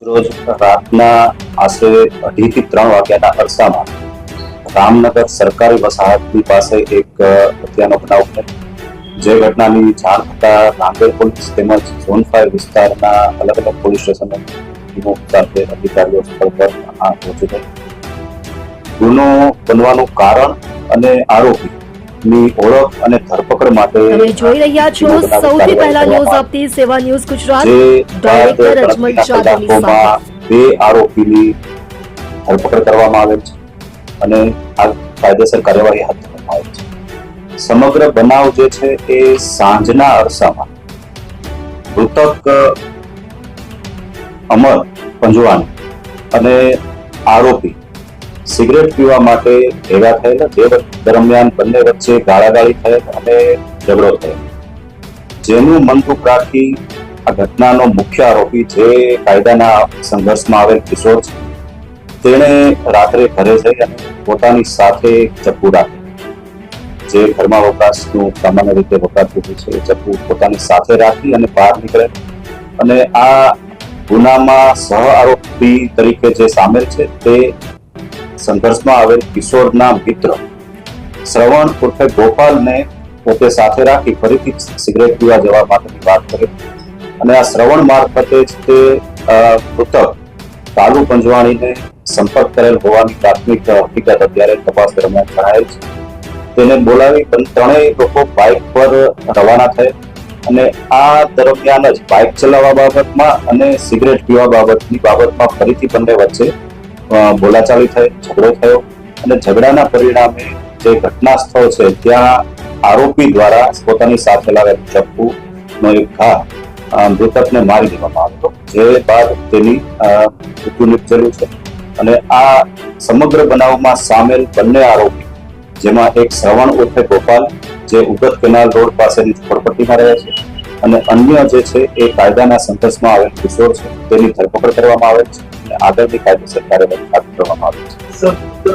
રોજ રાતના આશરે 2:30 થી 3 વાગ્યાના અરસામાં રામનગર સરકારી વસાહતની પાસે એક હત્યાનો બનાવ બન્યો. જે ઘટનાની જાણ થતા નાંદેડ પોલીસ તેમજ ઝોન 5 વિસ્તારના અલગ અલગ પોલીસ સ્ટેશનની ટીમો સાથે અધિકારીઓ સ્થળ પર પહોંચી ગયા. ગુનો બનવાનું કારણ અને આરોપીની ઓળખ અને ધરપકડ માટે તમે જોઈ રહ્યા છો સૌથી પહેલા ન્યૂઝ આપતી સેવા ન્યૂઝ ગુજરાત. જે ડાયરેક્ટર અજમલ ચાંદની સાથે બે આરોપીની ધરપકડ કરવામાં આવેલ છે અને આ કાયદેસર કાર્યવાહી હાથ ધરવામાં આવેલ છે. સમગ્ર બનાવ જે છે એ સાંજના અરસામાં મૃતક અમર પંજવાણી અને આરોપી સિગરેટ પીવા માટે ભેગા થયેલા. જે દરમિયાન બંને વચ્ચે ગાળાગાળી થયેલ અને ઝઘડો થયેલ, જેનું મનદુખ રાખી આ ઘટનાનો મુખ્ય આરોપી જે કાયદાના સંઘર્ષમાં આવેલ કિશોર છે, તેણે રાત્રે ઘરે જઈ અને પોતાની સાથે ચપ્પુ રાખી. જે ઘરમાં વપરાશનું સામાન્ય રીતે વપરાતું હોય છે, એ ચપ્પુ પોતાની સાથે રાખી અને બહાર નીકળે અને આ ગુનામાં સહ આરોપી તરીકે જે સામેલ છે તે સંઘર્ષમાં આવેલ કિશોરના મિત્ર શ્રવણ ઉર્ફે ગોપાલને પોતે સાથે રાખી ફરીથી સિગરેટ પીવા જવા માટેની વાત કરી અને આ શ્રવણ મારફતે જ તે મૃતક કાલુ પંજવાણીને સંપર્ક કરેલ હોવાની પ્રાથમિક હકીકત અત્યારે તપાસ દરમિયાન જણાયેલ છે. તેને બોલાવી ત્રણેય લોકો બાઇક પર રવાના થયા અને આ દરમિયાન જ બાઇક ચલાવવા બાબતમાં અને સિગરેટ પીવા બાબતમાં ફરીથી બંને વચ્ચે બોલાચાલી થઈ, ઝઘડો થયો અને ઝઘડાના પરિણામે જે ઘટના સ્થળ છે ત્યાં આરોપી દ્વારા પોતાની સાથે લાવેલ ચપ્પુનો એક ઘા મૃતકને મારી દેવામાં આવ્યો, જે બાદ તેની મૃત્યુ નિપજેલું છે. અને આ સમગ્ર બનાવમાં સામેલ બંને આરોપી, જેમાં એક શ્રવણ ઉર્ફે ગોપાલ જે ઉગત કેનાલ રોડ પાસેની ઝોપડપટ્ટીમાં રહે છે અને અન્ય જે છે એ કાયદાના સંઘર્ષમાં આવેલ કિશોર છે, તેની ધરપકડ કરવામાં આવેલ છે અને આગળની કાયદેસર કાર્યવાહી હાથ ધરવામાં આવી છે.